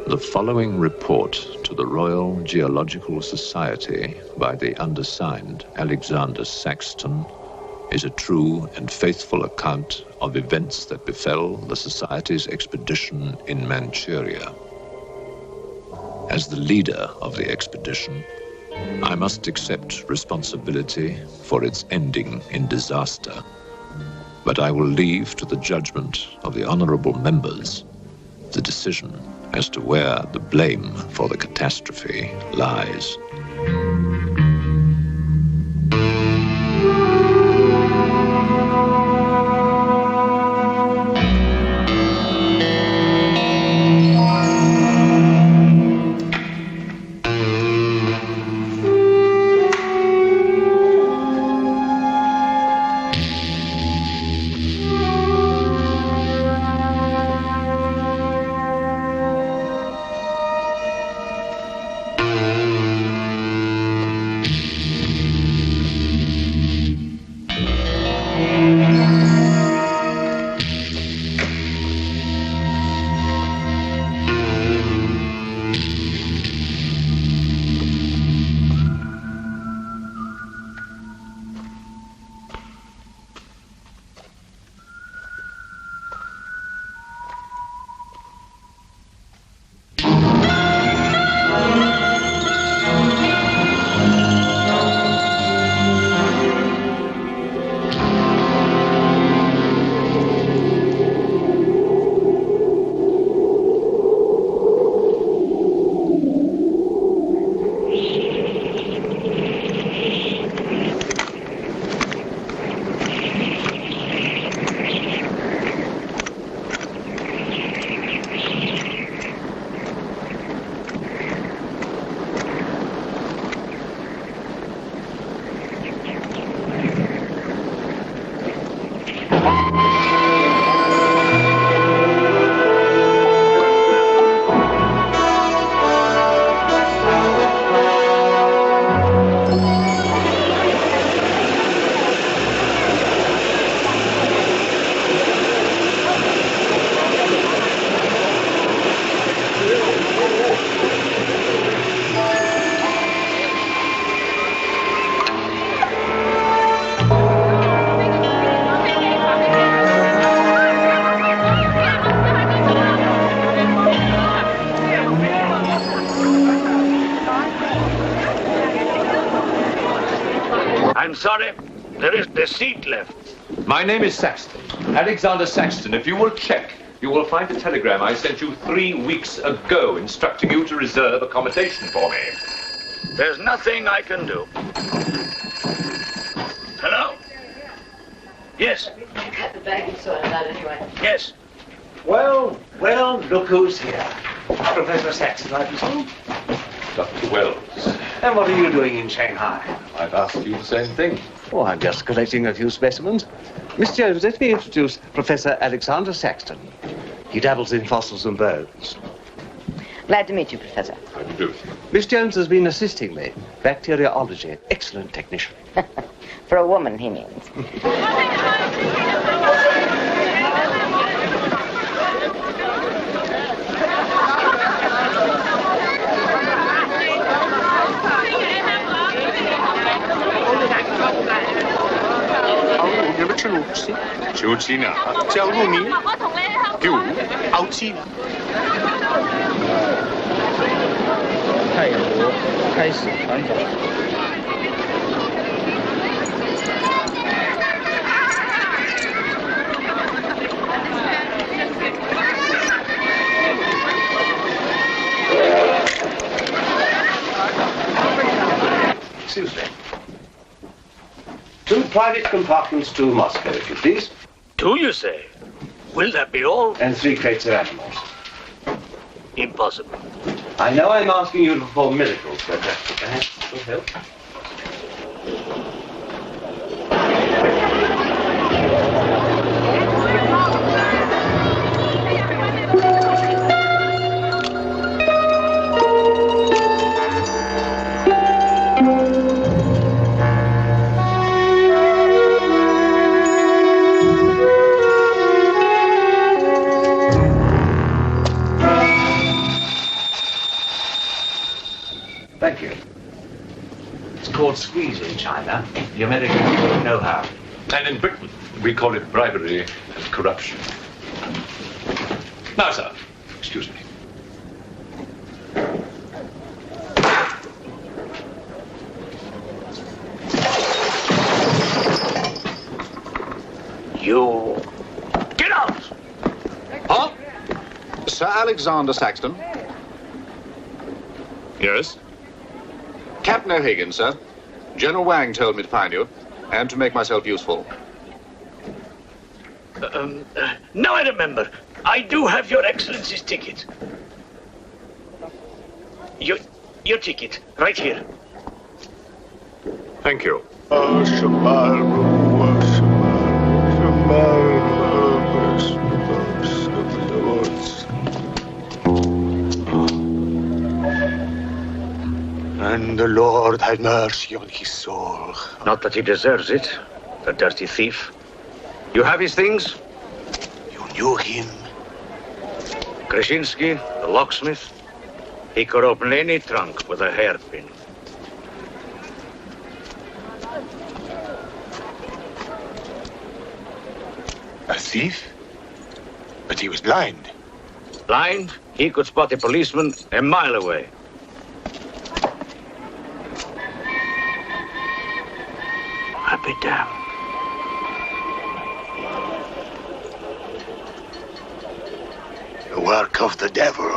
The following report to the Royal Geological Society by the undersigned Alexander Saxton is a true and faithful account of events that befell the Society's expedition in Manchuria. As the leader of the expedition, I must accept responsibility for its ending in disaster, but I will leave to the judgment of the honorable members the decision as to where the blame for the catastrophe lies. I'm sorry, there is the seat left. My name is Saxton, Alexander Saxton. If you will check, you will find a telegram I sent you 3 weeks ago instructing you to reserve accommodation for me. There's nothing I can do. Hello? Yes. You cut the baggage sorted out anyway. Yes. Well, look who's here. Professor Saxton, I presume? Dr. Wells. And what are you doing in Shanghai? I've asked you the same thing. Oh, I'm just collecting a few specimens. Miss Jones, let me introduce Professor Alexander Saxton. He dabbles in fossils and bones. Glad to meet you, Professor. How do you do? Miss Jones has been assisting me. Bacteriology. Excellent technician. For a woman, he means. Excuse me. 2 private compartments to Moscow, if you please. 2, you say? Will that be all? And 3 crates of animals. Impossible. I know I'm asking you to perform miracles, but perhaps it will help. called squeeze in China. The Americans know how. And in Britain, we call it bribery and corruption. Now, sir, excuse me. You... Get out! Huh? Sir Alexander Saxton. Yes? Captain O'Higgins, sir. General Wang told me to find you, and to make myself useful. Now I remember. I do have your Excellency's ticket. Your ticket, right here. Thank you. And the Lord have mercy on his soul. Not that he deserves it, the dirty thief. You have his things? You knew him? Krasinski, the locksmith. He could open any trunk with a hairpin. A thief? But he was blind. Blind, he could spot a policeman a mile away. I'll be damned. The work of the devil.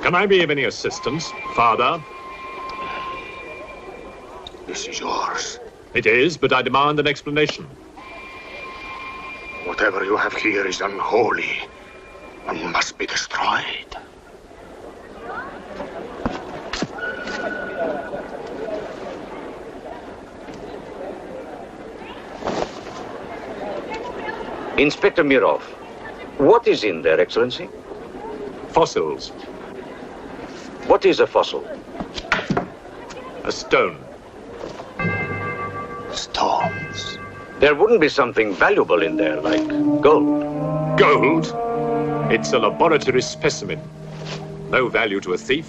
Can I be of any assistance, Father? This is yours. It is, but I demand an explanation. Whatever you have here is unholy and must be destroyed. Inspector Mirov, what is in there, Excellency? Fossils. What is a fossil? A stone. Stones. There wouldn't be something valuable in there, like gold. Gold? It's a laboratory specimen. No value to a thief.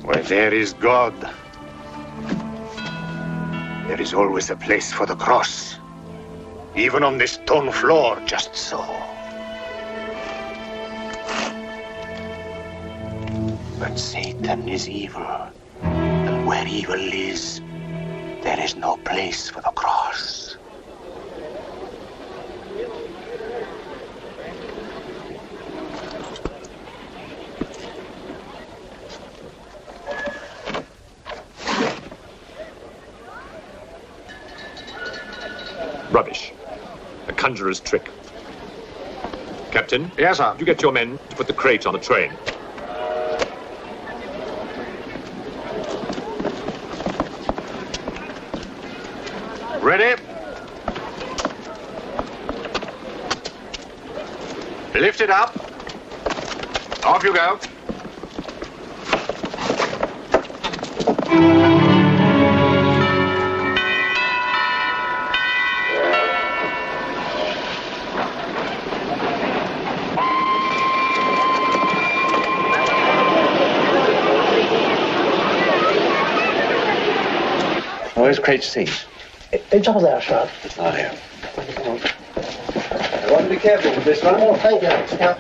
Where there is God, there is always a place for the cross. Even on this stone floor, just so. But Satan is evil. And where evil is, there is no place for the cross. Rubbish. A conjurer's trick. Captain? Yes, sir. You get your men to put the crate on the train. Ready? Lift it up. Off you go. Where's crate C? It's over there, sir. Oh, yeah. I want to be careful with this one. Oh, thank you. Yeah.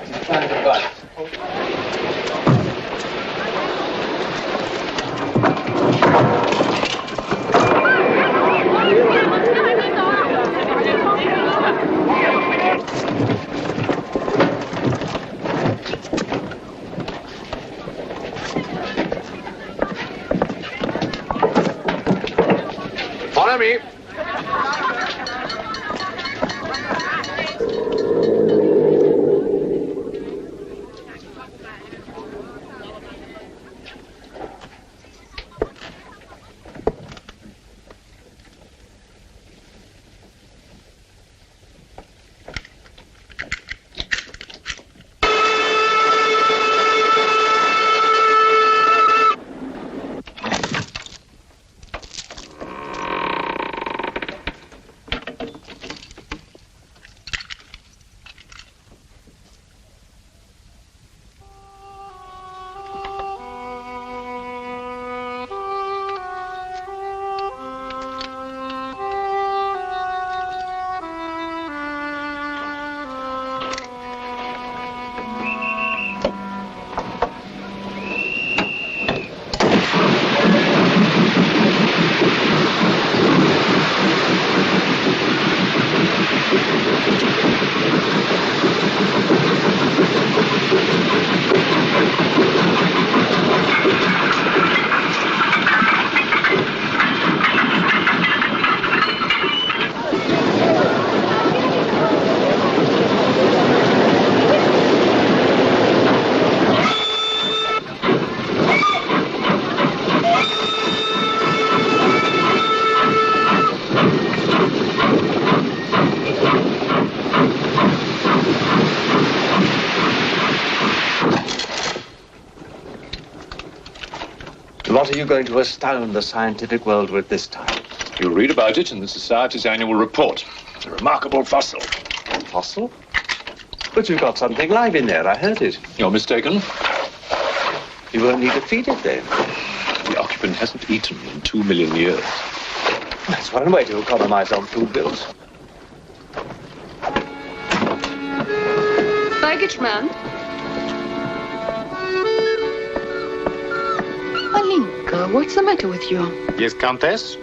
Follow me. What are you going to astound the scientific world with this time? You'll read about it in the Society's annual report. It's a remarkable fossil. Fossil? But you've got something live in there, I heard it. You're mistaken. You won't need to feed it then. The occupant hasn't eaten in 2 million years. That's one way to economize on food bills. Baggage man. Alinka, what's the matter with you? Yes, Countess?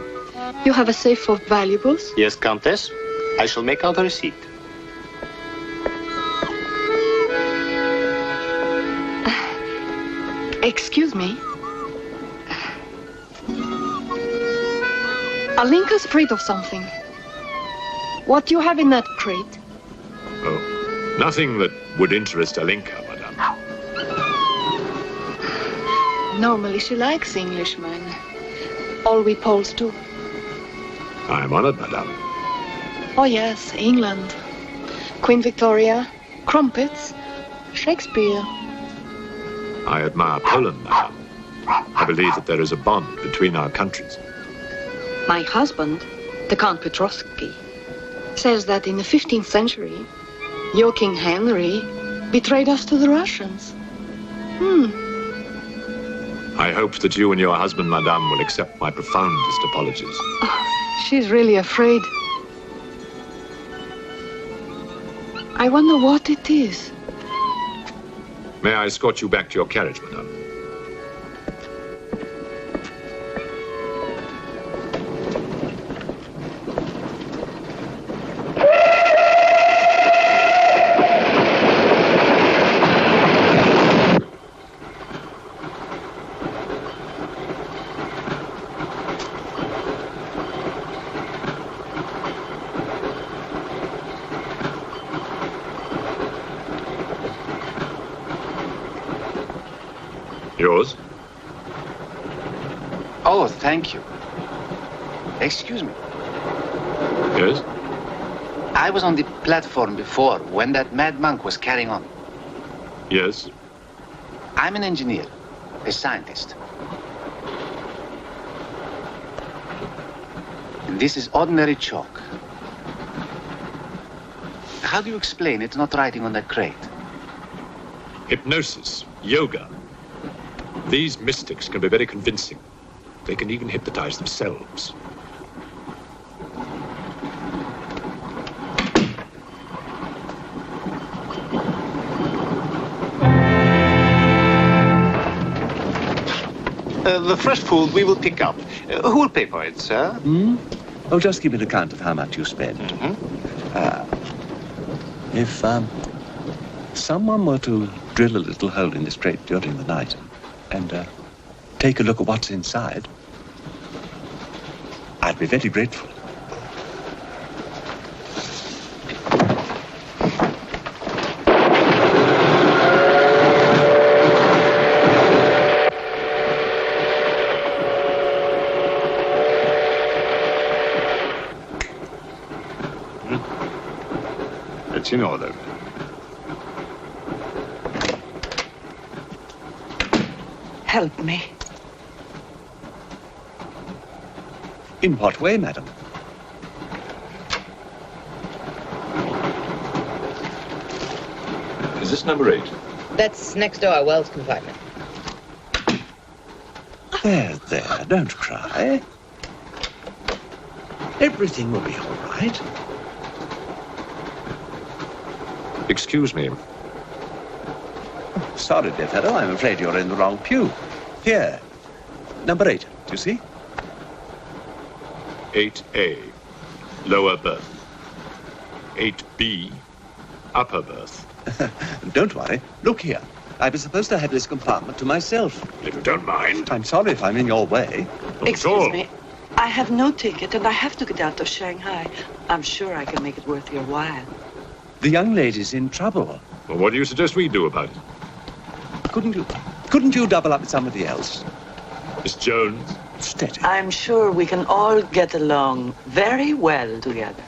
You have a safe of valuables? Yes, Countess. I shall make out a receipt. Excuse me. Alinka's afraid of something. What do you have in that crate? Oh, nothing that would interest Alinka, madame. Normally she likes Englishmen. All we Poles do. I am honored, madame. Oh yes, England. Queen Victoria, crumpets, Shakespeare. I admire Poland, madame. I believe that there is a bond between our countries. My husband, the Count Petrovsky, says that in the 15th century, your King Henry betrayed us to the Russians. I hope that you and your husband, madame, will accept my profoundest apologies. Oh, she's really afraid. I wonder what it is. May I escort you back to your carriage, madame? Yours? Oh, thank you. Excuse me. Yes? I was on the platform before when that mad monk was carrying on. Yes? I'm an engineer, a scientist. And this is ordinary chalk. How do you explain it's not writing on that crate? Hypnosis, yoga. These mystics can be very convincing. They can even hypnotize themselves. The fresh food we will pick up. Who will pay for it, sir? Oh, just give me an account of how much you spend. If someone were to drill a little hole in this crate during the night and take a look at what's inside, I'd be very grateful. It's in order. Help me. In what way, madam? Is this number 8? That's next door, Wells compartment. There, don't cry. Everything will be all right. Excuse me. Sorry, dear fellow, I'm afraid you're in the wrong pew. Here, number 8, do you see? 8A, lower berth. 8B, upper berth. Don't worry. Look here. I was supposed to have this compartment to myself. If you don't mind. I'm sorry if I'm in your way. Excuse me. I have no ticket and I have to get out of Shanghai. I'm sure I can make it worth your while. The young lady's in trouble. Well, what do you suggest we do about it? Couldn't you double up with somebody else? Miss Jones? Steady. I'm sure we can all get along very well together.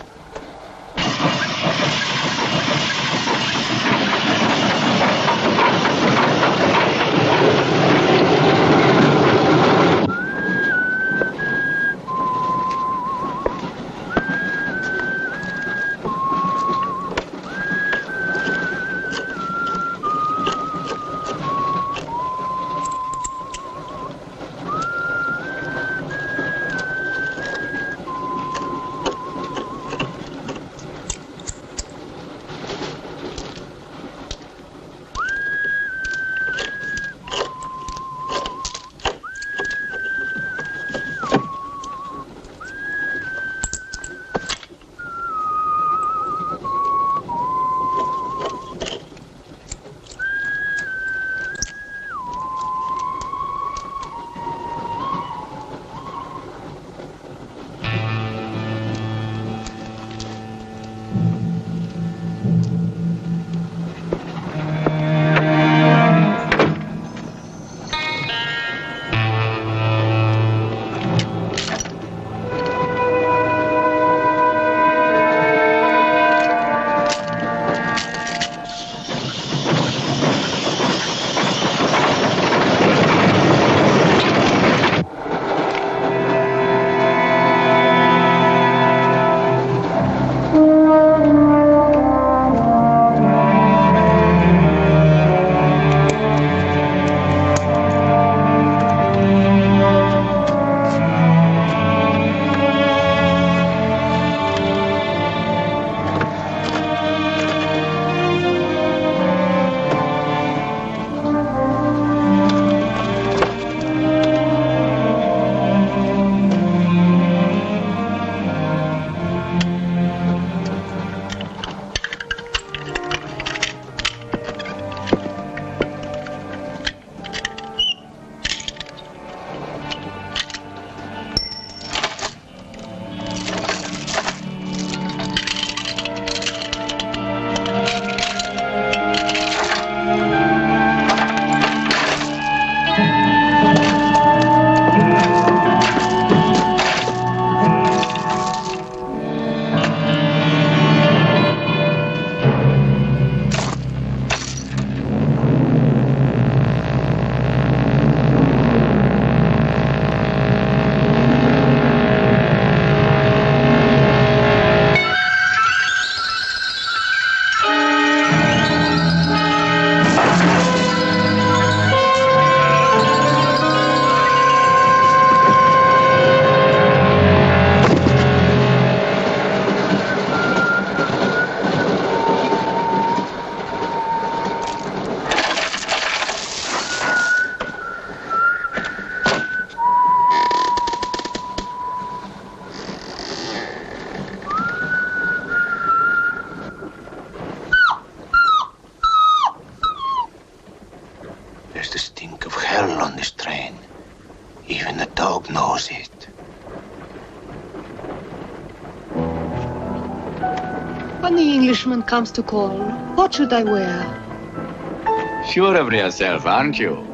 When the Englishman comes to call, what should I wear? Sure of yourself, aren't you?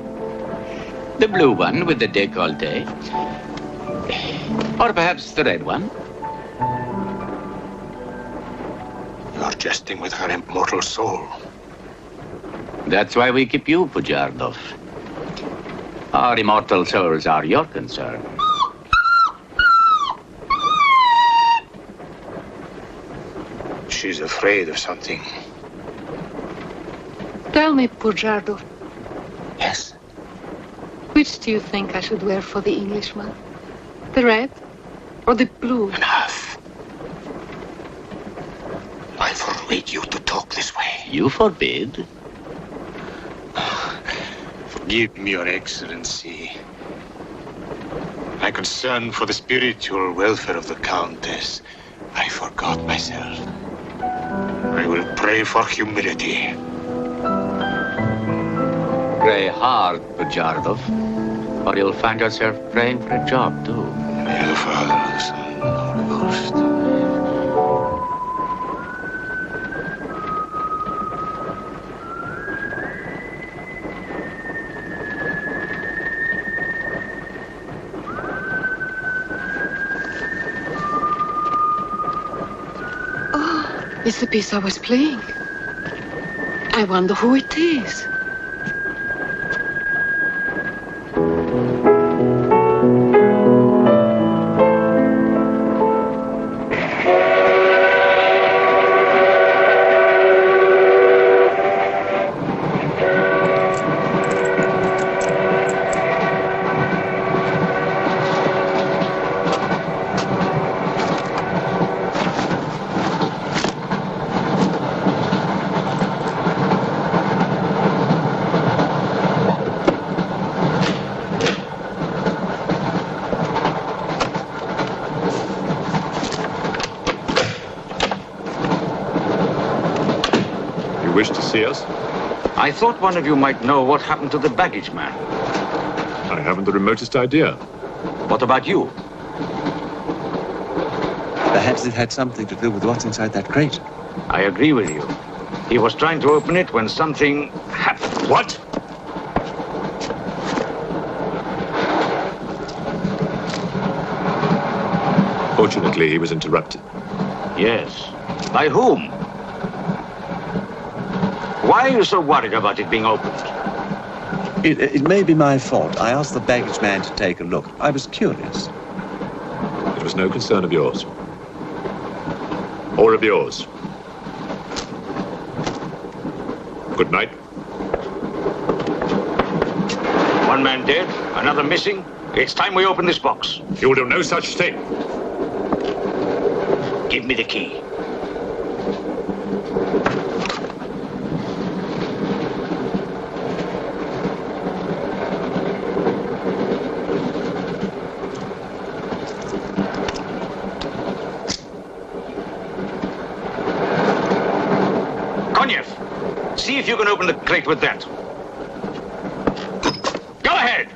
The blue one with the décolleté. Or perhaps the red one. You're jesting with her immortal soul. That's why we keep you, Pujardov. Our immortal souls are your concern. She's afraid of something. Tell me, Pujardov. Yes? Which do you think I should wear for the Englishman? The red or the blue? Enough. I forbid you to talk this way. You forbid? Forgive me, Your Excellency. My concern for the spiritual welfare of the Countess, I forgot myself. I will pray for humility. Pray hard, Pujardov, or you'll find yourself praying for a job, too. May the Father, the Son, and the Holy Ghost. It's the piece I was playing. I wonder who it is. I thought one of you might know what happened to the baggage man. I haven't the remotest idea. What about you? Perhaps it had something to do with what's inside that crate. I agree with you. He was trying to open it when something happened. What? Fortunately, he was interrupted. Yes. By whom? Why are you so worried about it being opened? It may be my fault. I asked the baggage man to take a look. I was curious. It was no concern of yours. Or of yours. Good night. One man dead, another missing. It's time we open this box. You will do no such thing. Give me the key. See if you can open the crate with that. Go ahead!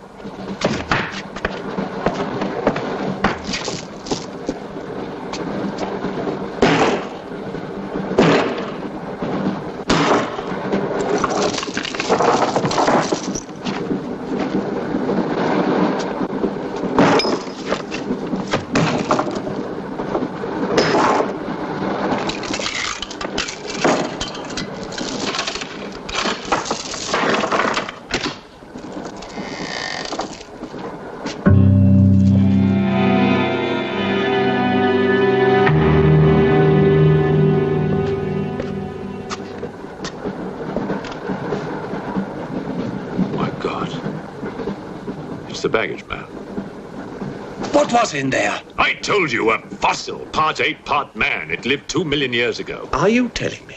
The baggage man. What was in there? I told you, a fossil, part ape, part man. It lived 2 million years ago. Are you telling me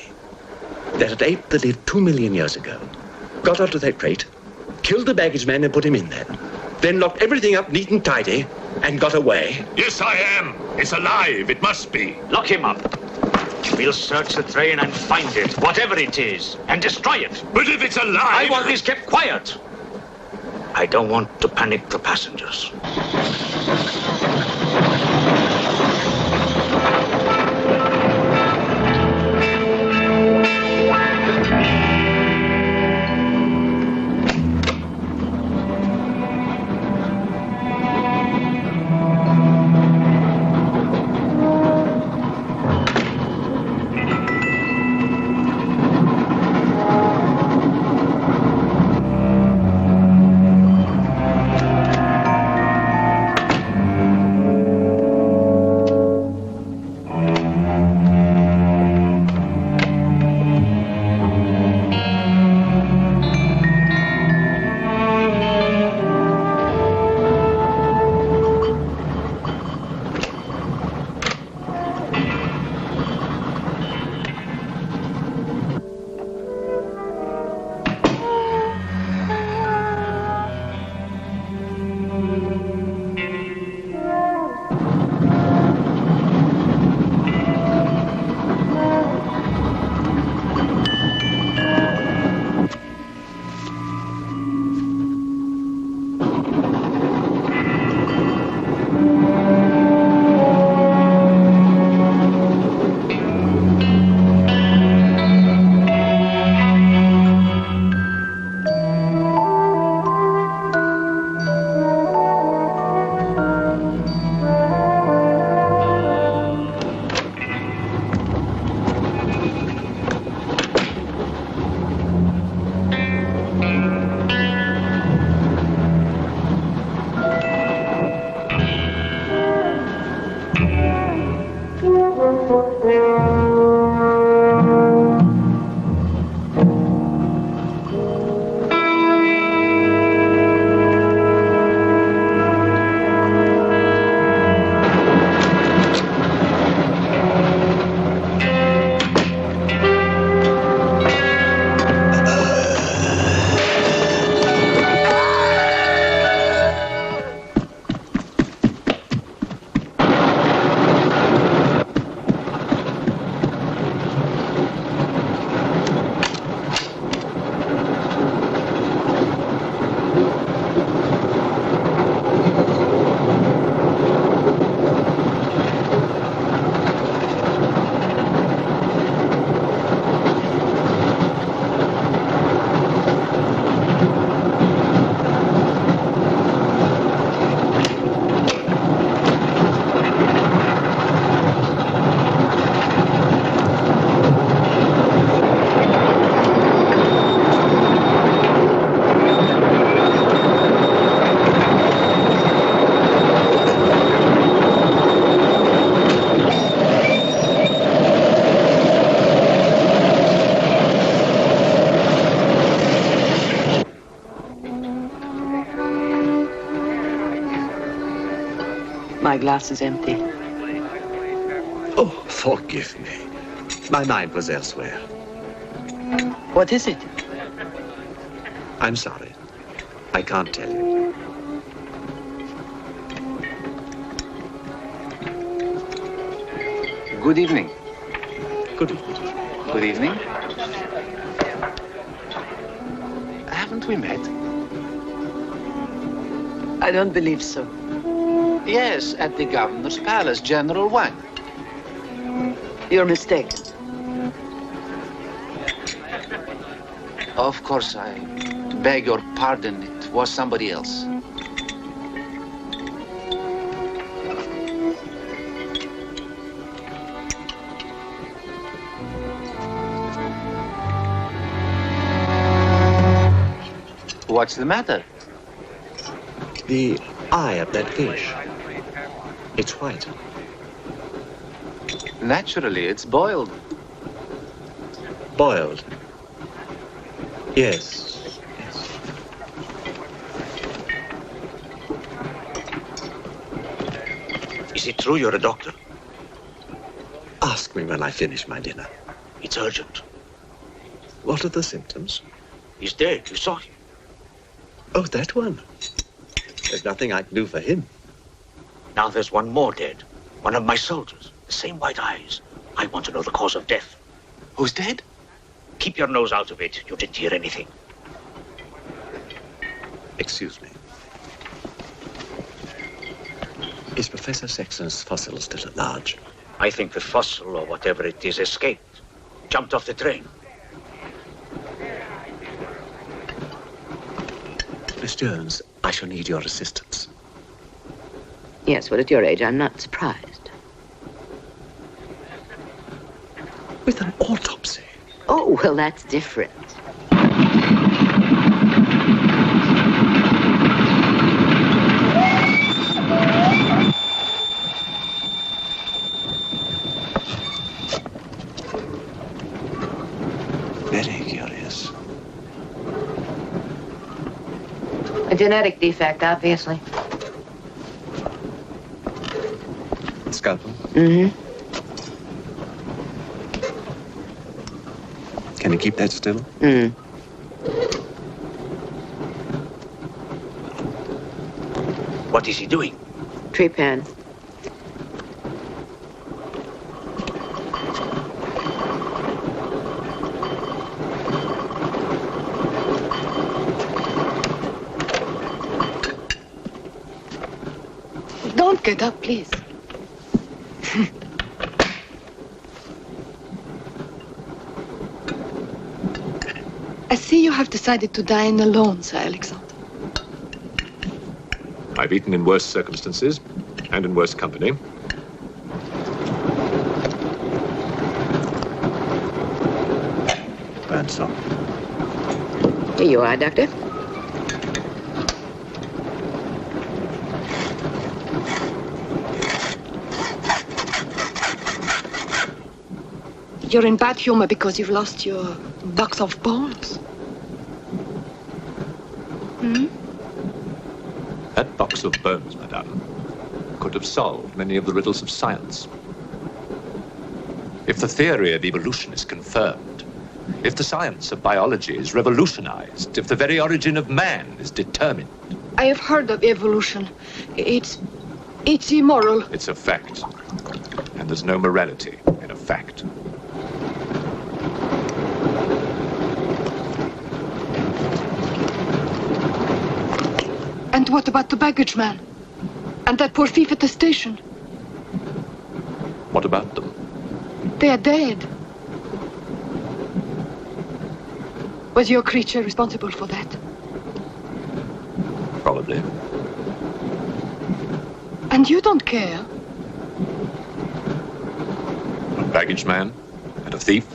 that an ape that lived 2 million years ago got onto that crate, killed the baggage man and put him in there, then locked everything up neat and tidy and got away? Yes, I am. It's alive. It must be. Lock him up. We'll search the train and find it, whatever it is, and destroy it. But if it's alive... I want this kept quiet. I don't want to panic the passengers. My glass is empty. Oh, forgive me. My mind was elsewhere. What is it? I'm sorry. I can't tell you. Good evening. Good evening. Good evening. Haven't we met? I don't believe so. Yes, at the governor's palace, General Wang. You're mistaken. Of course, I beg your pardon. It was somebody else. What's the matter? The eye of that fish. It's white. Naturally, it's boiled. Boiled. Yes. Is it true you're a doctor? Ask me when I finish my dinner. It's urgent. What are the symptoms? He's dead. You saw him. Oh, that one. There's nothing I can do for him. Now there's one more dead. One of my soldiers. The same white eyes. I want to know the cause of death. Who's dead? Keep your nose out of it. You didn't hear anything. Excuse me. Is Professor Saxton's fossil still at large? I think the fossil, or whatever it is, escaped. Jumped off the train. Miss Jones, I shall need your assistance. Yes, well, at your age, I'm not surprised. With an autopsy? Oh, well, that's different. Very curious. A genetic defect, obviously. Scalpel? Mm-hmm. Can you keep that still? Mm. What is he doing? Trepan. Don't get up, please. I see you have decided to dine alone, Sir Alexander. I've eaten in worse circumstances and in worse company. Bad song. Here you are, Doctor. You're in bad humor because you've lost your box of bones. Hmm? That box of bones, madame, could have solved many of the riddles of science. If the theory of evolution is confirmed, if the science of biology is revolutionized, if the very origin of man is determined. I have heard of evolution. It's immoral. It's a fact. And there's no morality in a fact. And what about the baggage man? And that poor thief at the station? What about them? They are dead. Was your creature responsible for that? Probably. And you don't care? A baggage man and a thief?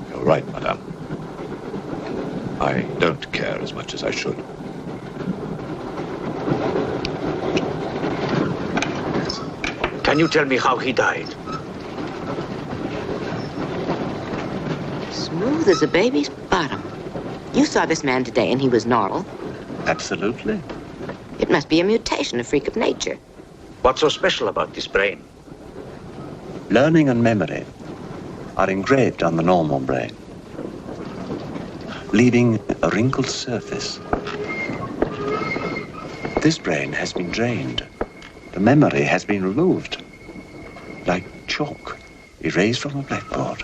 You're right, madame. I don't care as much as I should. Can you tell me how he died? Smooth as a baby's bottom. You saw this man today and he was normal. Absolutely. It must be a mutation, a freak of nature. What's so special about this brain? Learning and memory are engraved on the normal brain, leaving a wrinkled surface. This brain has been drained. The memory has been removed, like chalk erased from a blackboard.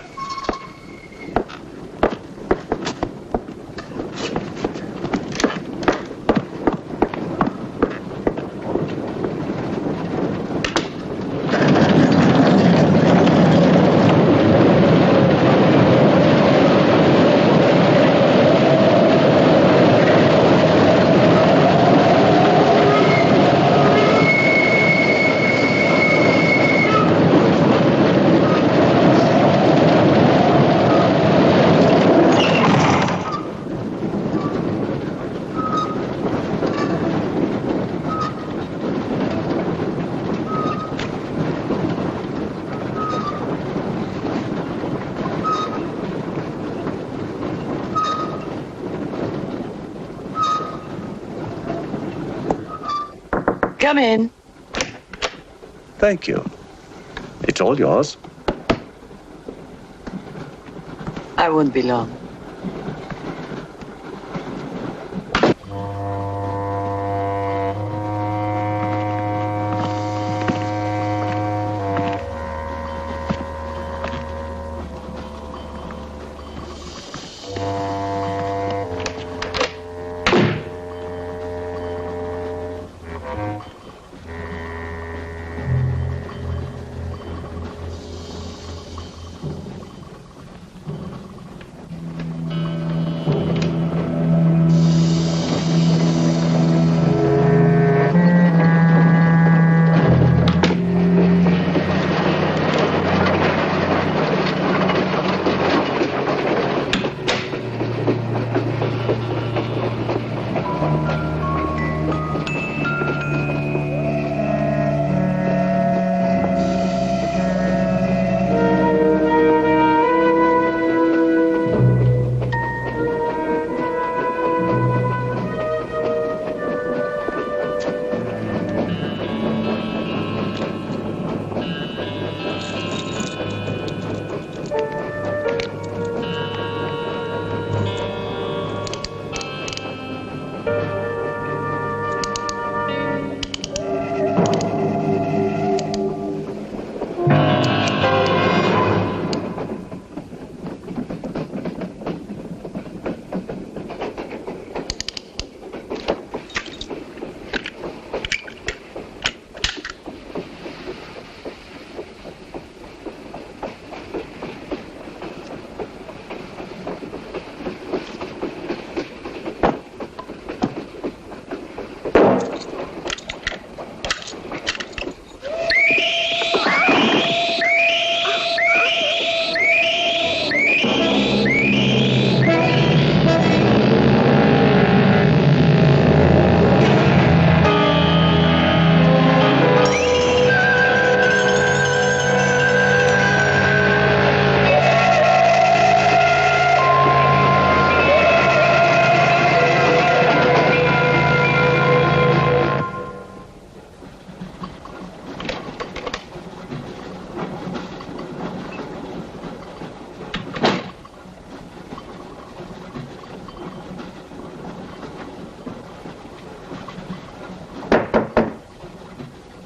Come in. Thank you. It's all yours. I won't be long.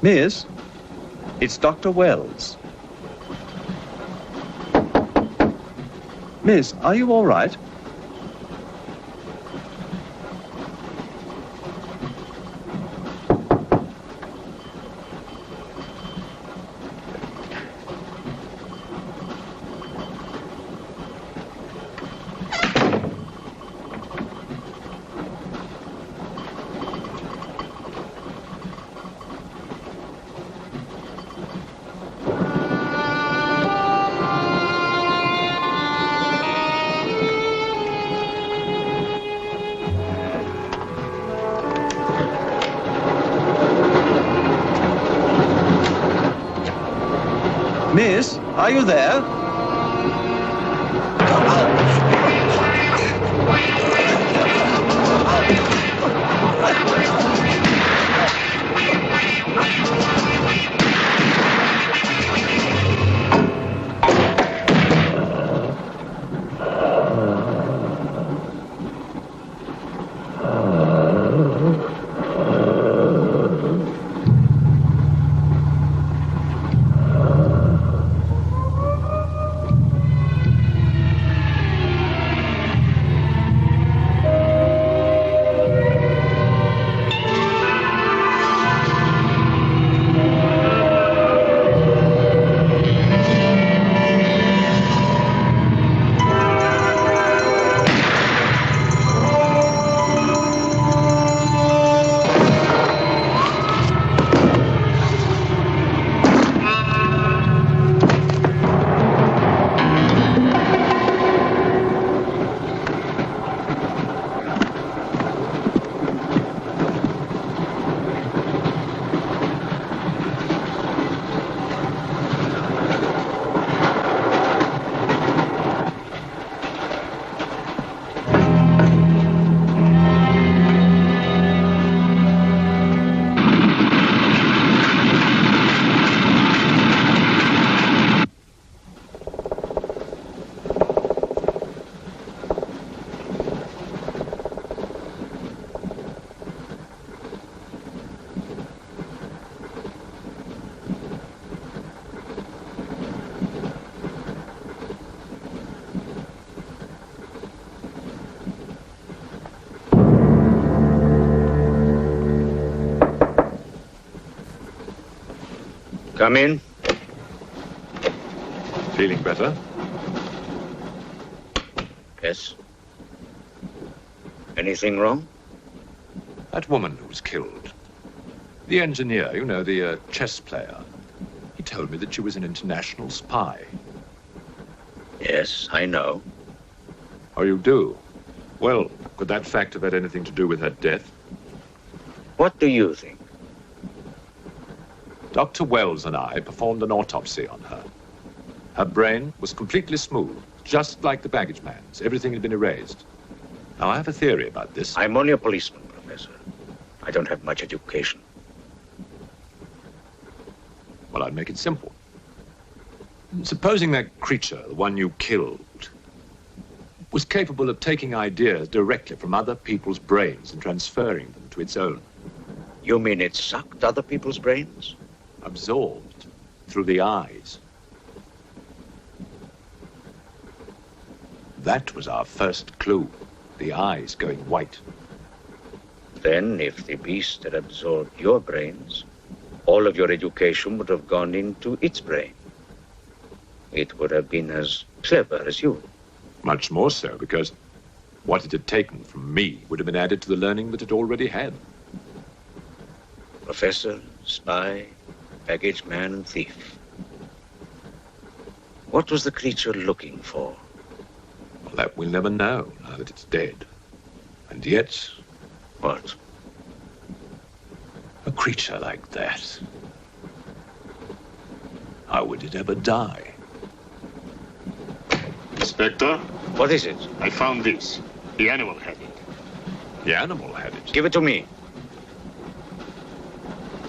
Miss, it's Dr. Wells. Miss, are you all right? Miss, are you there? Come in. Feeling better? Yes. Anything wrong? That woman who was killed. The engineer, you know, the chess player. He told me that she was an international spy. Yes, I know. Oh, you do? Well, could that fact have had anything to do with her death? What do you think? Dr. Wells and I performed an autopsy on her. Her brain was completely smooth, just like the baggage man's. Everything had been erased. Now, I have a theory about this. I'm only a policeman, Professor. I don't have much education. Well, I'd make it simple. Supposing that creature, the one you killed, was capable of taking ideas directly from other people's brains and transferring them to its own. You mean it sucked other people's brains? Absorbed through the eyes. That was our first clue. The eyes going white. Then, if the beast had absorbed your brains, all of your education would have gone into its brain. It would have been as clever as you. Much more so, because what it had taken from me would have been added to the learning that it already had. Professor, spy, baggage man, and thief. What was the creature looking for? Well, that we'll never know, now that it's dead. And yet... What? A creature like that. How would it ever die? Inspector? What is it? I found this. The animal had it. The animal had it? Give it to me.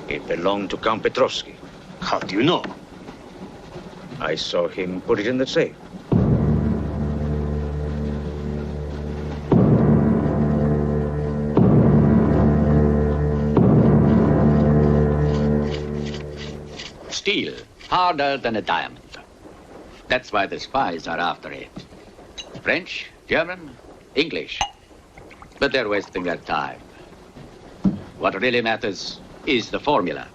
It belonged to Count Petrovsky. How do you know? I saw him put it in the safe. Steel, harder than a diamond. That's why the spies are after it. French, German, English. But they're wasting their time. What really matters is the formula.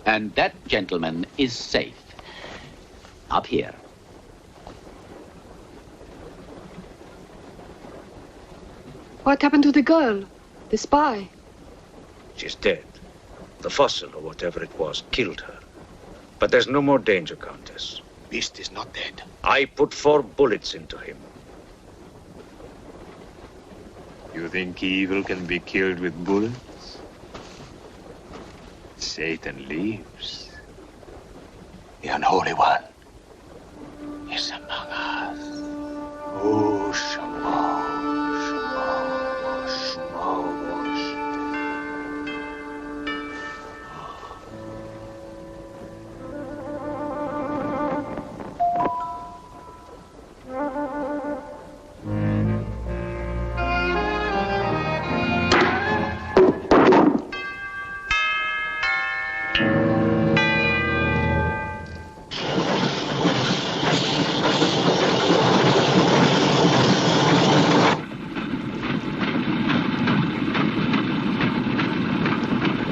And that gentleman is safe. Up here. What happened to the girl? The spy? She's dead. The fossil, or whatever it was, killed her. But there's no more danger, Countess. Beast is not dead. I put 4 bullets into him. You think evil can be killed with bullets? Satan lives. The unholy one is among us. Oh, Shamo, Shamo, Shamo.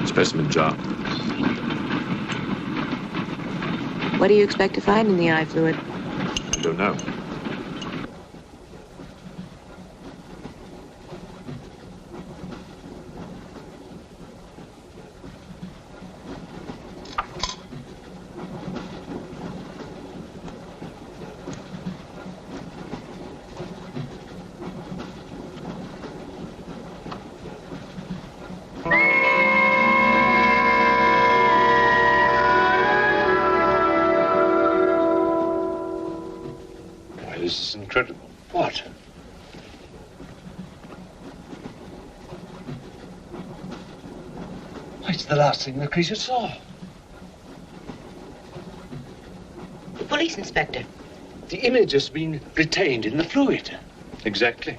Specimen jar. What do you expect to find in the eye fluid? I don't know. This is incredible. What? It's the last thing the creature saw. The police inspector. The image has been retained in the fluid. Exactly.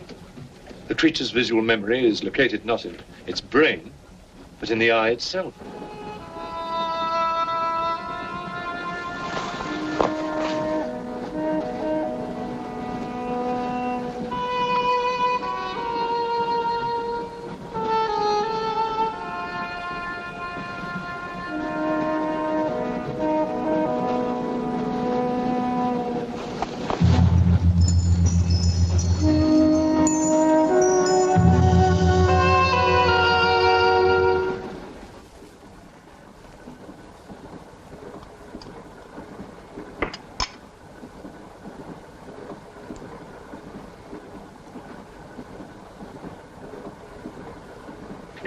The creature's visual memory is located not in its brain, but in the eye itself.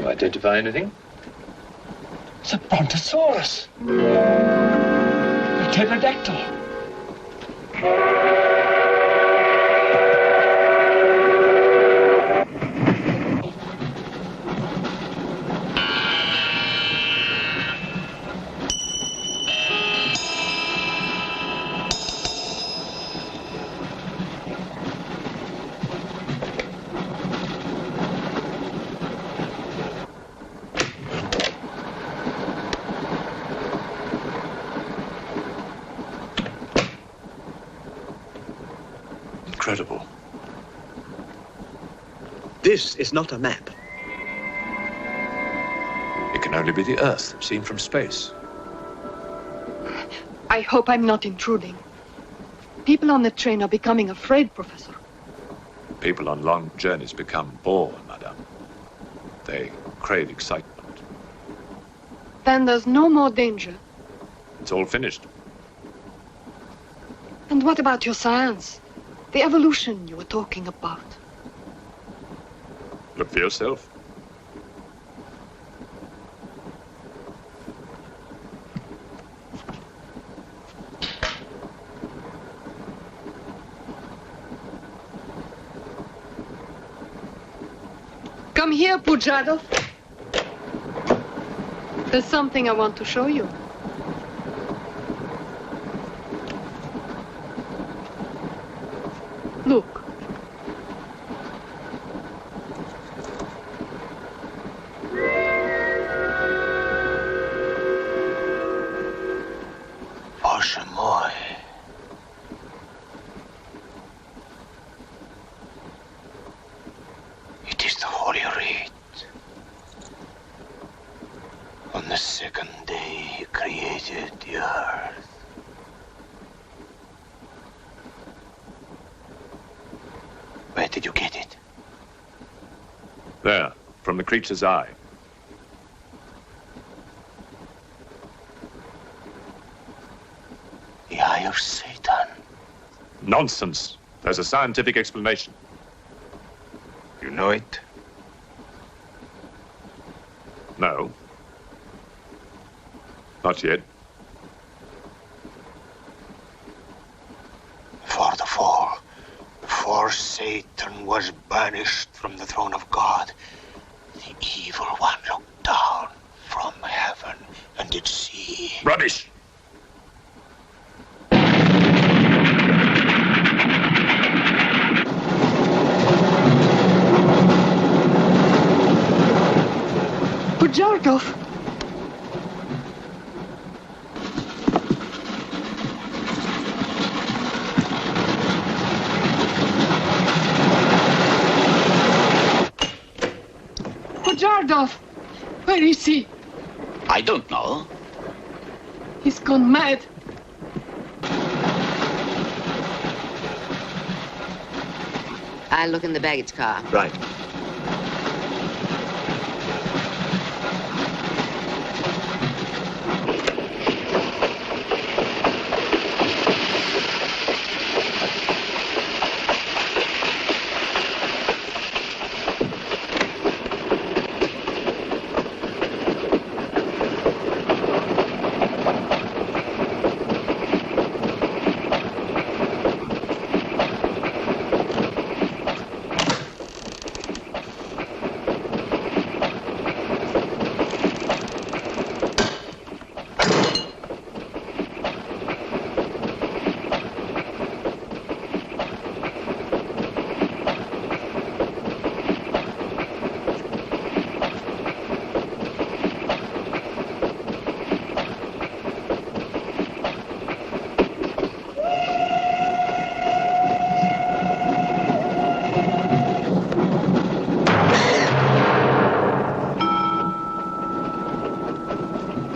identify anything? It's a brontosaurus. A pterodactyl. Incredible. This is not a map. It can only be the Earth, seen from space. I hope I'm not intruding. People on the train are becoming afraid, Professor. People on long journeys become bored, madame. They crave excitement. Then there's no more danger. It's all finished. And what about your science? The evolution you were talking about. Look for yourself. Come here, Pujadov. There's something I want to show you. Look. Bоже мой. It is the Holy Rite. On the second day he created the earth. Where did you get it? There, from the creature's eye. The eye of Satan. Nonsense. There's a scientific explanation. You know it? No. Not yet. For the fall, before Satan was banished from the throne of God, the evil one looked down from heaven and did see. Rubbish! Pujadov! Pujadov! Where is he? I don't know. He's gone mad. I'll look in the baggage car. Right.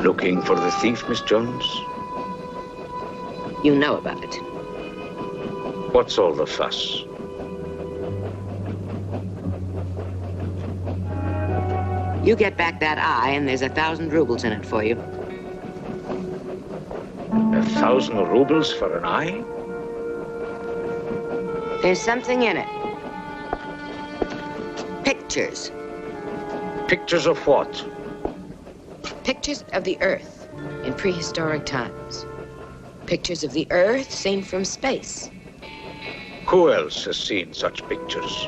Looking for the thief, Miss Jones? You know about it. What's all the fuss? You get back that eye, and there's 1,000 rubles in it for you. 1,000 rubles for an eye? There's something in it. Pictures. Pictures of what? Pictures of the Earth in prehistoric times. Pictures of the Earth seen from space. Who else has seen such pictures?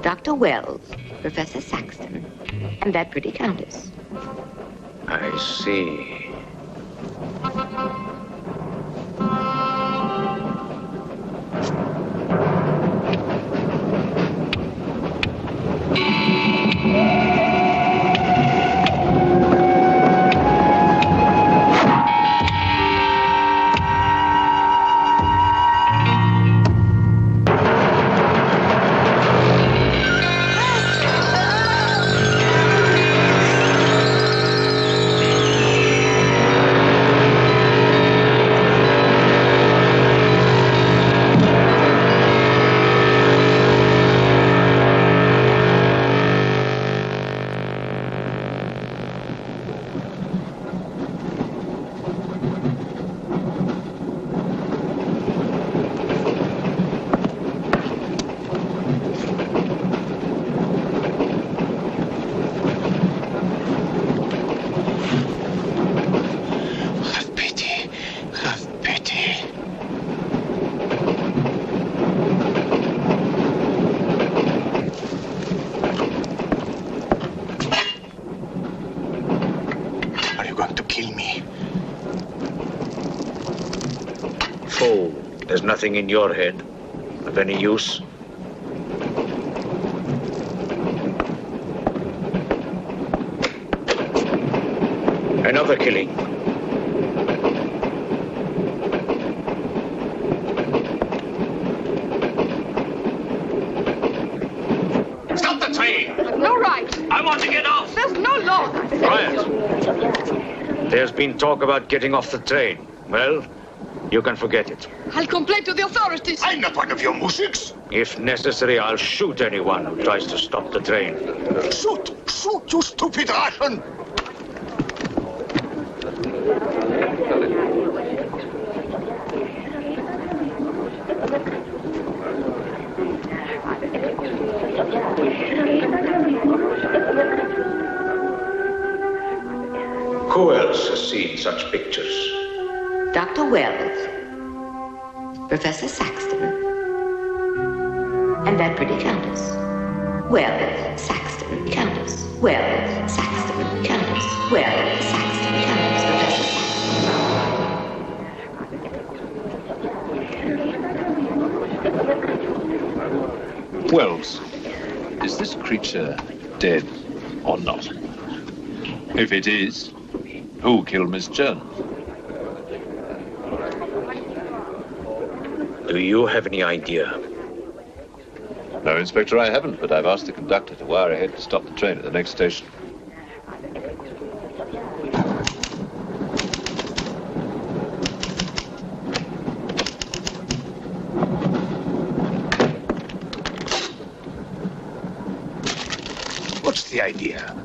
Dr. Wells, Professor Saxton, and that pretty countess. I see. There's nothing in your head of any use. Another killing. Stop the train! No right. I want to get off! There's no law. Quiet. There's been talk about getting off the train. Well, you can forget it. I'll complain to the authorities. I'm not one of your musics. If necessary, I'll shoot anyone who tries to stop the train. Shoot! Shoot, you stupid Russian! Who else has seen such pictures? Dr. Wells, Professor Saxton, and that pretty countess. Wells, Saxton, countess. Wells, Saxton, countess. Wells, Saxton, countess. Professor Saxton. Wells, is this creature dead or not? If it is, who killed Miss Jones? Do you have any idea? No, Inspector, I haven't, but I've asked the conductor to wire ahead to stop the train at the next station. What's the idea?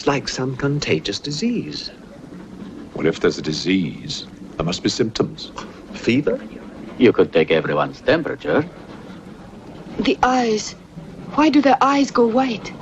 Like some contagious disease. Well, if there's a disease, there must be symptoms. Fever? You could take everyone's temperature. The eyes. Why do their eyes go white?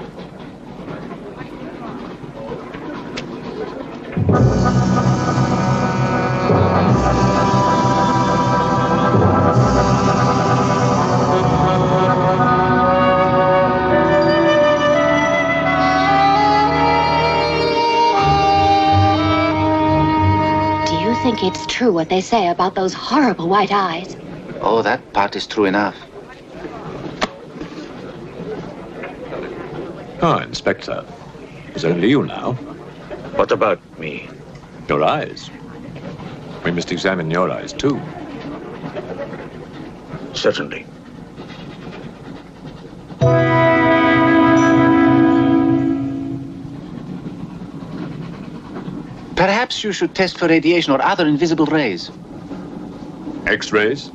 Do you it's true what they say about those horrible white eyes. Oh, that part is true enough. Ah, Inspector. It's only you now. What about me? Your eyes. We must examine your eyes, too. Certainly. Perhaps you should test for radiation or other invisible rays. X-rays?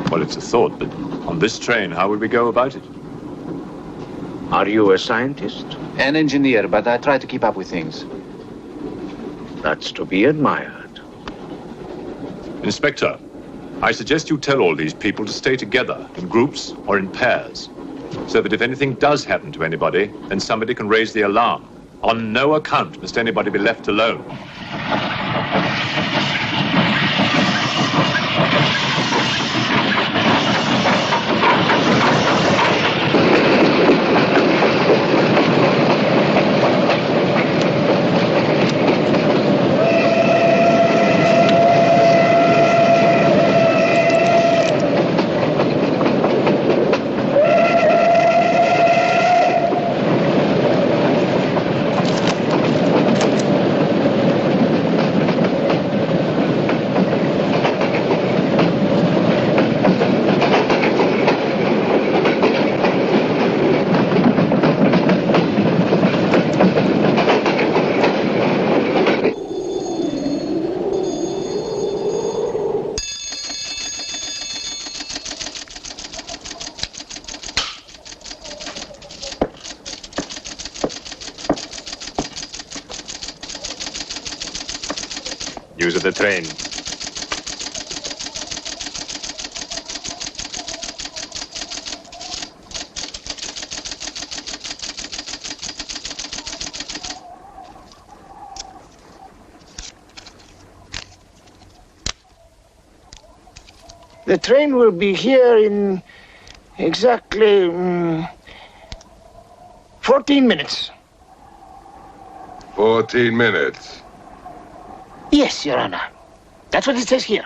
Well, it's a thought, but on this train, how would we go about it? Are you a scientist? An engineer, but I try to keep up with things. That's to be admired. Inspector, I suggest you tell all these people to stay together, in groups or in pairs, so that if anything does happen to anybody, then somebody can raise the alarm. On no account must anybody be left alone. News of the train. The train will be here in exactly 14 minutes. 14 minutes. Yes, Your Honor. That's what it says here.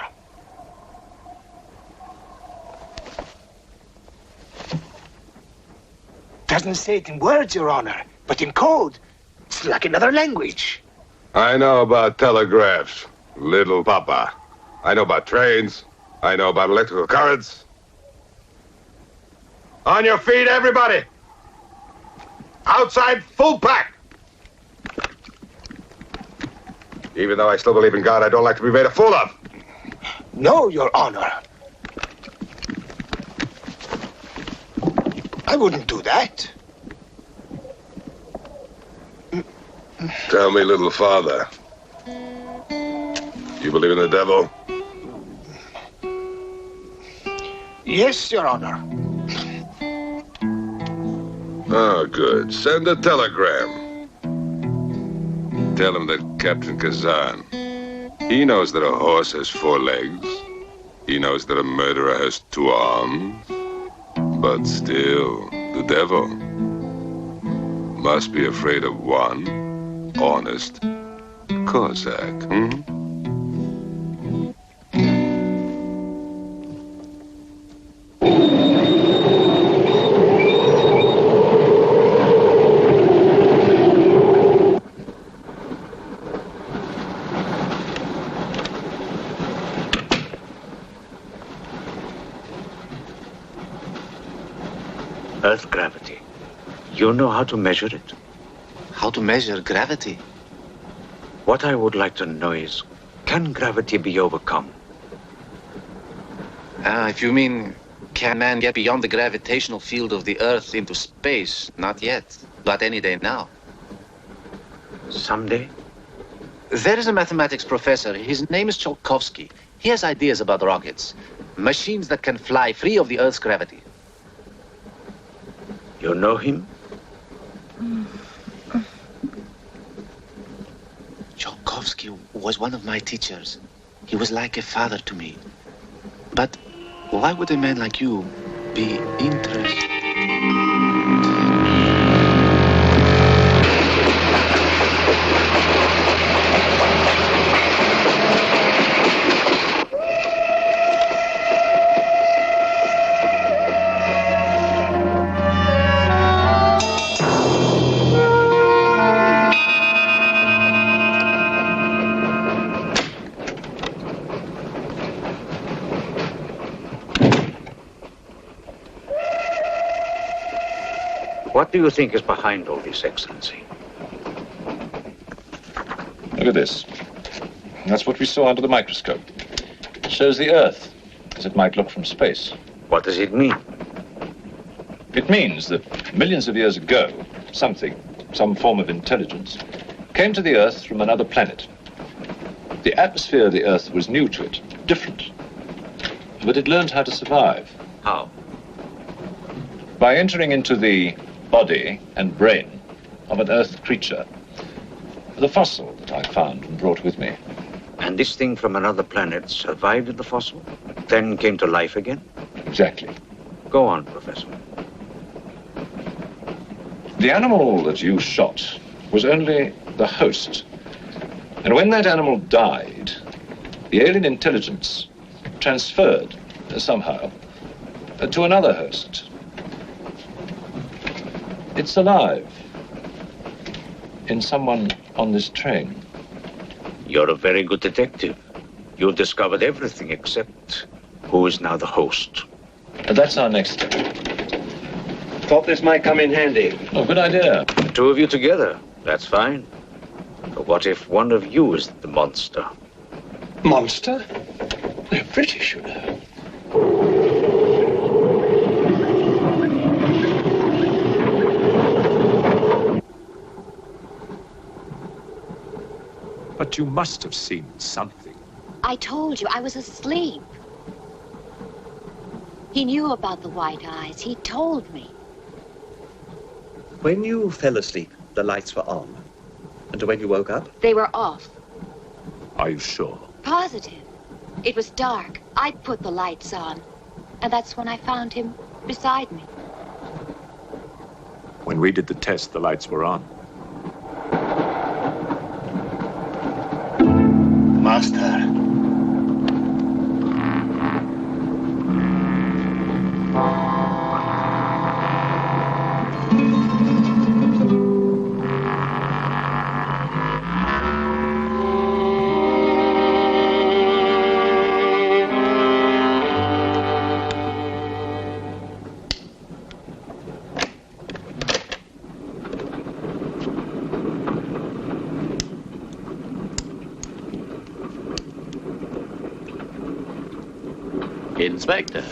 Doesn't say it in words, Your Honor, but in code. It's like another language. I know about telegraphs, little papa. I know about trains. I know about electrical currents. On your feet, everybody! Outside, full pack! Even though I still believe in God, I don't like to be made a fool of. No, Your Honor. I wouldn't do that. Tell me, little father. You believe in the devil? Yes, Your Honor. Oh, good. Send a telegram. Tell him that Captain Kazan, he knows that a horse has 4 legs. He knows that a murderer has 2 arms. But still, the devil must be afraid of one honest Cossack. Earth gravity. You know how to measure it? How to measure gravity? What I would like to know is, can gravity be overcome? If you mean, can man get beyond the gravitational field of the Earth into space? Not yet, but any day now. Someday? There is a mathematics professor. His name is Tsiolkovsky. He has ideas about rockets. Machines that can fly free of the Earth's gravity. You know him? Tsiolkovsky was one of my teachers. He was like a father to me. But why would a man like you be interested? What do you think is behind all this, Excellency? Look at this. That's what we saw under the microscope. It shows the Earth as it might look from space. What does it mean? It means that millions of years ago, some form of intelligence, came to the Earth from another planet. The atmosphere of the Earth was new to it, different. But it learned how to survive. How? By entering into the body and brain of an Earth creature. The fossil that I found and brought with me. And this thing from another planet survived in the fossil, then came to life again? Exactly. Go on, Professor. The animal that you shot was only the host. And when that animal died, the alien intelligence transferred somehow to another host. It's alive in someone on this train. You're a very good detective. You've discovered everything except who is now the host. And that's our next step. Thought this might come in handy. Oh, good idea. The two of you together, that's fine. But what if one of you is the monster? Monster? They're British, you know. But you must have seen something. I told you, I was asleep. He knew about the white eyes. He told me. When you fell asleep, the lights were on. And when you woke up? They were off. Are you sure? Positive. It was dark. I put the lights on. And that's when I found him beside me. When we did the test, the lights were on. Master. Inspector.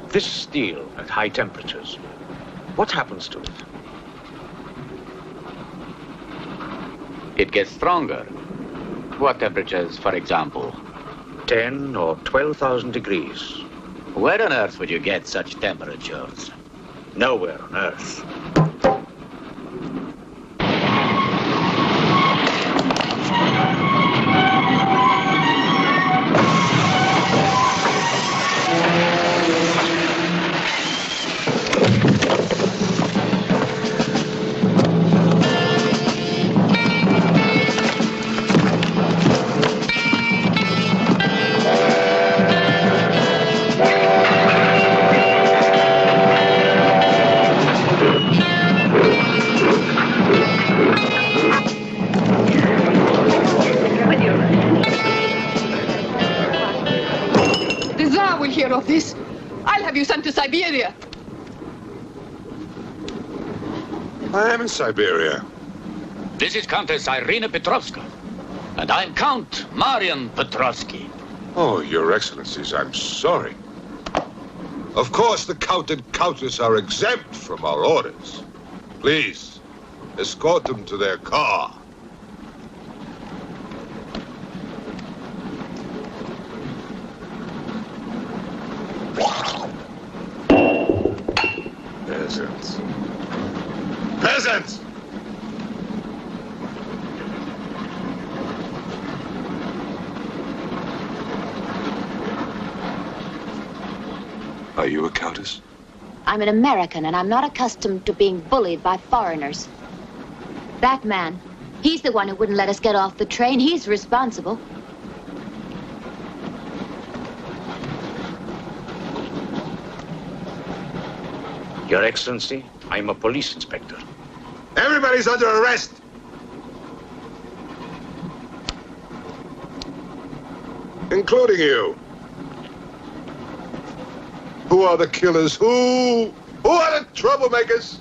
This steel at high temperatures, what happens to it? It gets stronger. What temperatures, for example? 10 or 12,000 degrees. Where on earth would you get such temperatures? Nowhere on earth. Of this, I'll have you sent to Siberia. I am in Siberia. This is Countess Irina Petrovska, and I'm Count Marian Petrovsky. Oh, Your Excellencies, I'm sorry. Of course, the Count and Countess are exempt from our orders. Please, escort them to their car. Peasants. Peasants! Are you a countess? I'm an American, and I'm not accustomed to being bullied by foreigners. That man, he's the one who wouldn't let us get off the train. He's responsible. Your Excellency, I'm a police inspector. Everybody's under arrest! Including you. Who are the killers? Who are the troublemakers?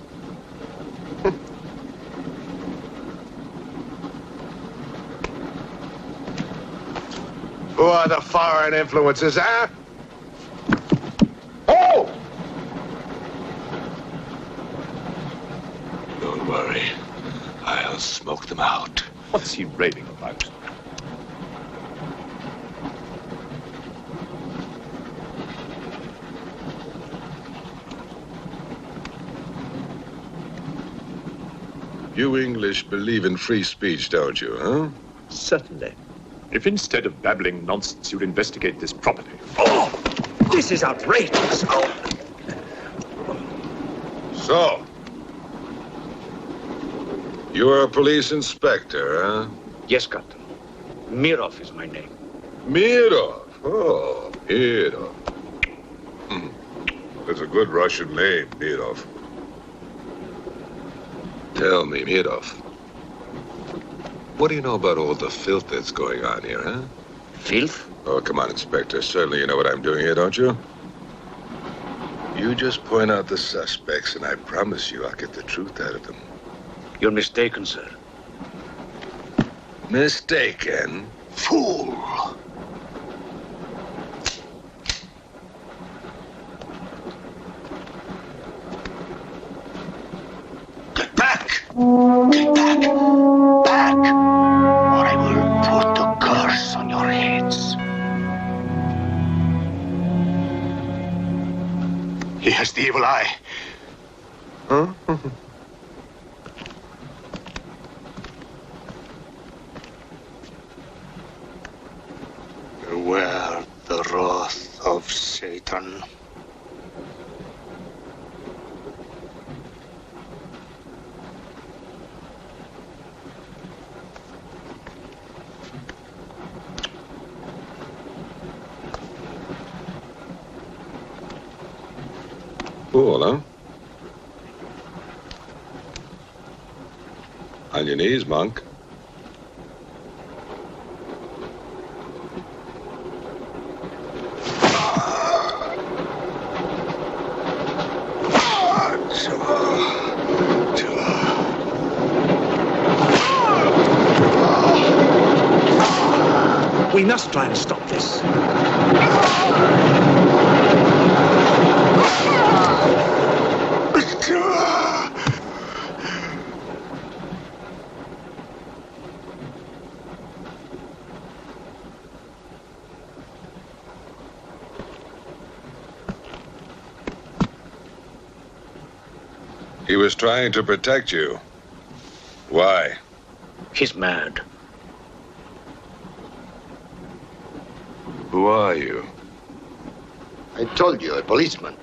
Who are the foreign influences, huh? Oh! Don't worry. I'll smoke them out. What's he raving about? You English believe in free speech, don't you, huh? Certainly. If instead of babbling nonsense, you'd investigate this properly. Oh! This is outrageous! Oh! So, you're a police inspector, huh? Yes, Captain. Mirov is my name. Mirov? Oh, Mirov. That's a good Russian name, Mirov. Tell me, Mirov, what do you know about all the filth that's going on here, huh? Filth? Oh, come on, Inspector. Certainly you know what I'm doing here, don't you? You just point out the suspects, and I promise you I'll get the truth out of them. You're mistaken, sir. Mistaken? Fool! Get back! Get back! Back! Or I will put the curse on your heads. He has the evil eye. Huh? Beware the wrath of Satan. Cool, huh? On your knees, monk. We must try and stop this. He was trying to protect you. Why? He's mad. Who are you? I told you, a policeman.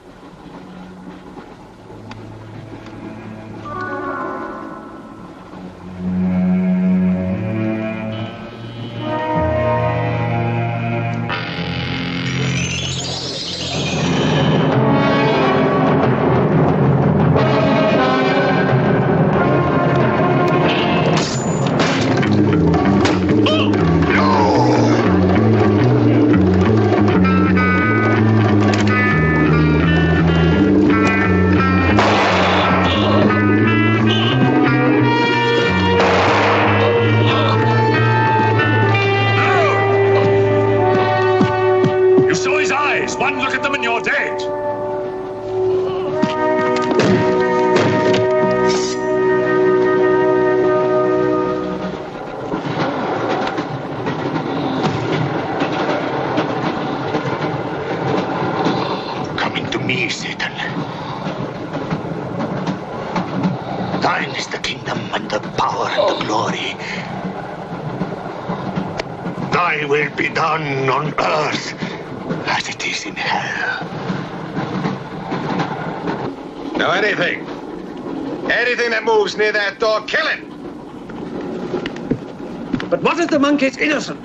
Near that door, kill it! But what if the monk is innocent?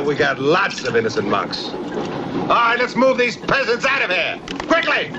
We got lots of innocent monks. All right, let's move these peasants out of here! Quickly!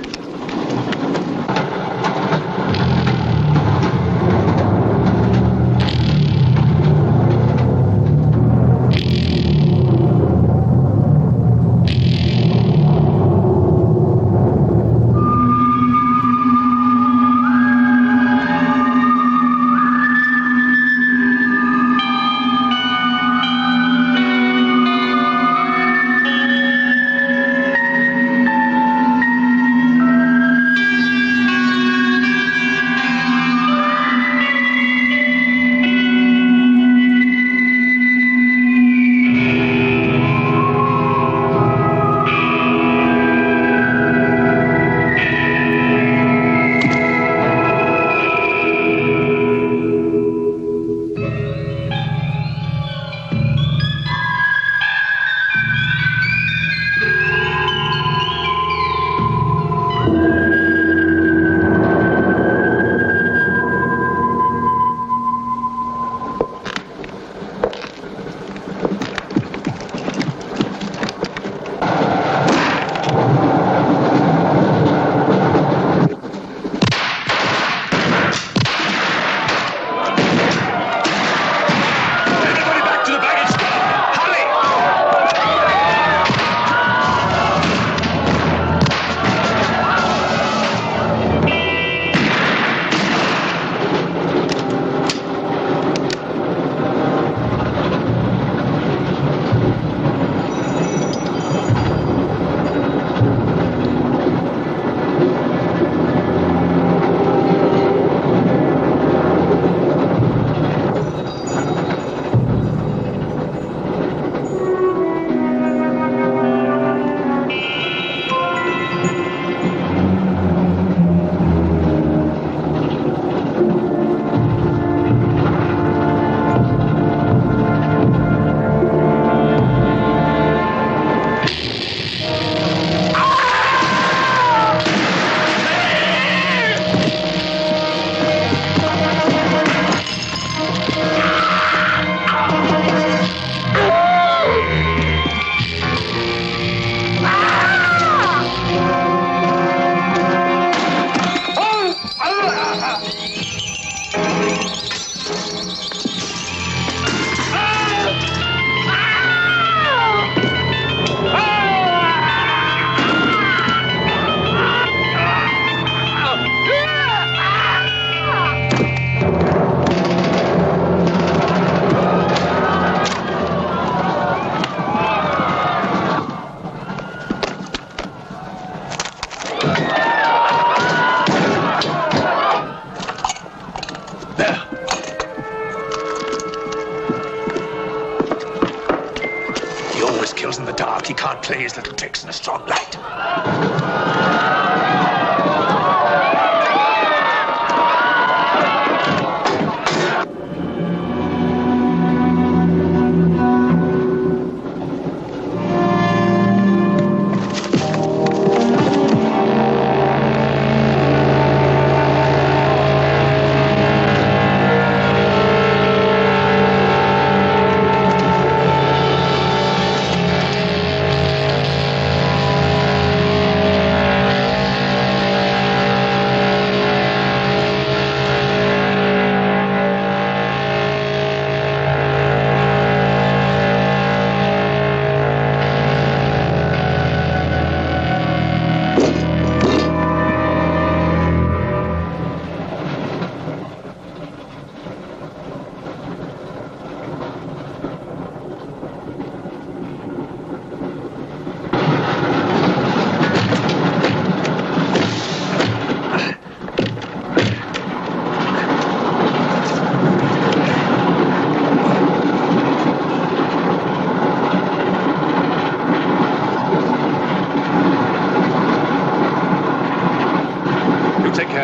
skills in the dark. He can't play his little tricks in a strong light.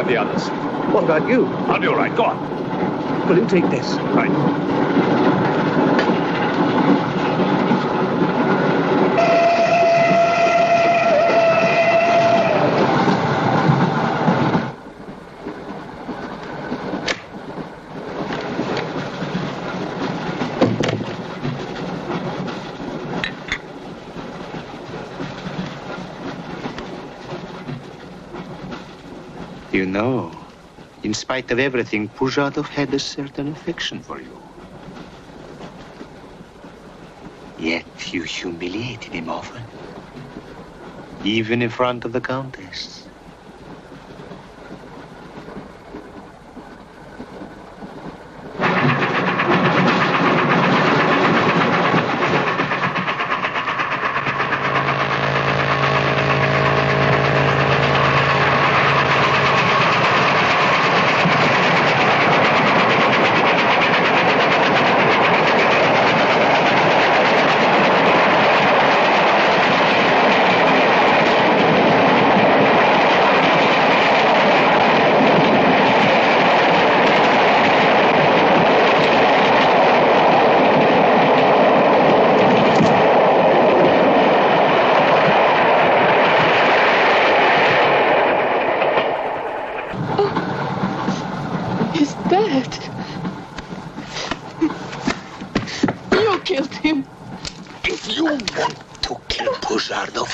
The others. What about you? I'll be all right. Go on. Will you take this? Right. You know, in spite of everything, Pujatov had a certain affection for you. Yet you humiliated him often, even in front of the Countess.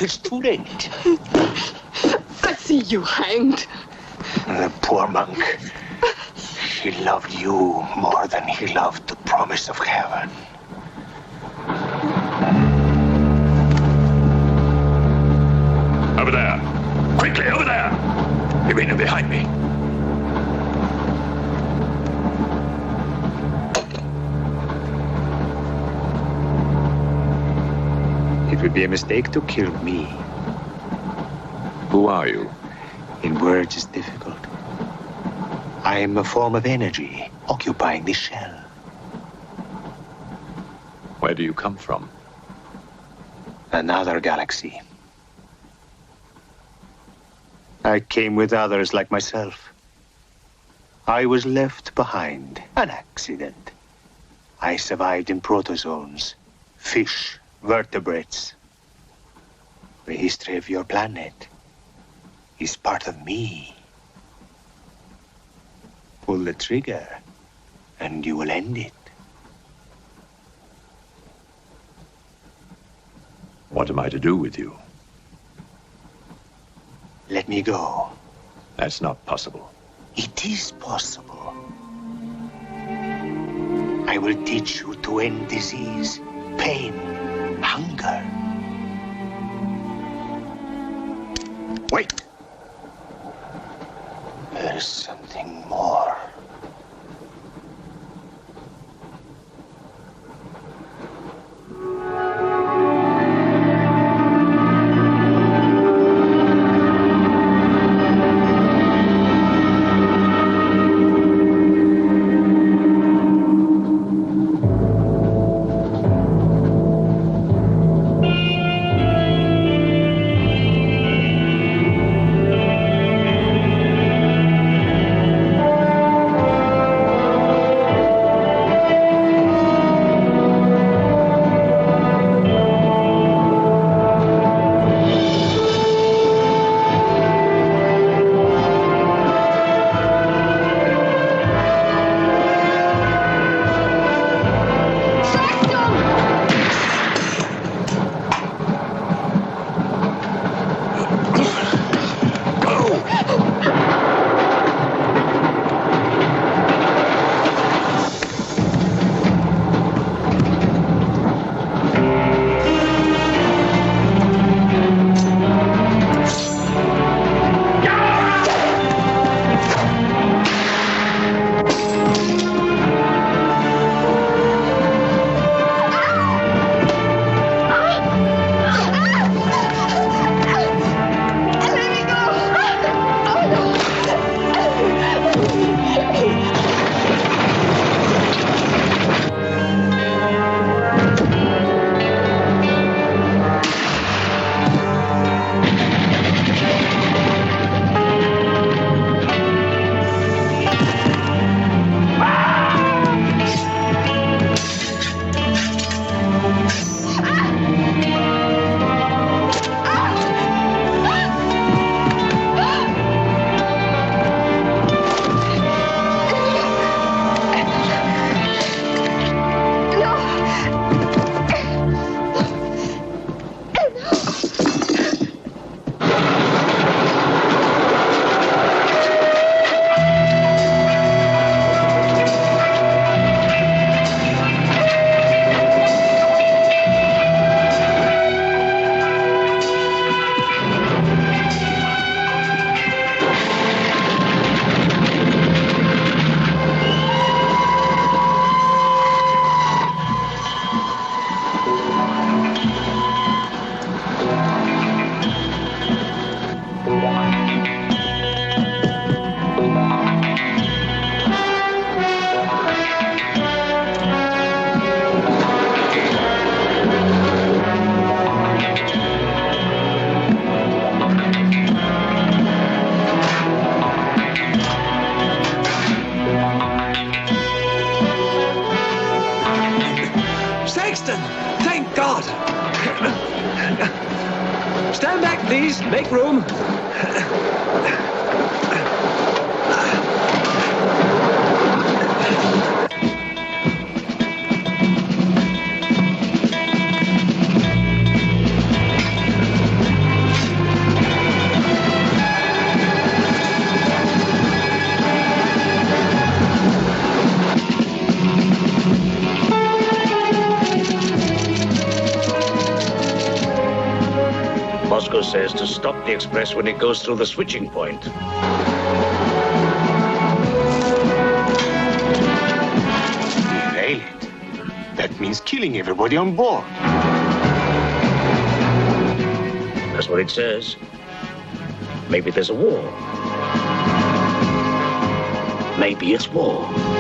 It's too late. I see you hanged. The poor monk. He loved you more than he loved the promise of heaven. Over there. Quickly, over there. Eugenio, behind me. It would be a mistake to kill me. Who are you? In words, it's difficult. I am a form of energy occupying this shell. Where do you come from? Another galaxy. I came with others like myself. I was left behind. An accident. I survived in protozoans, fish, vertebrates. The history of your planet is part of me. Pull the trigger, and you will end it. What am I to do with you? Let me go. That's not possible. It is possible. I will teach you to end disease, pain, hunger. Wait! There is something more. Saxton! Thank God! Stand back, please. Make room. Moscow says to stop the express when it goes through the switching point. Derail it. That means killing everybody on board. That's what it says. Maybe there's a war. Maybe it's war.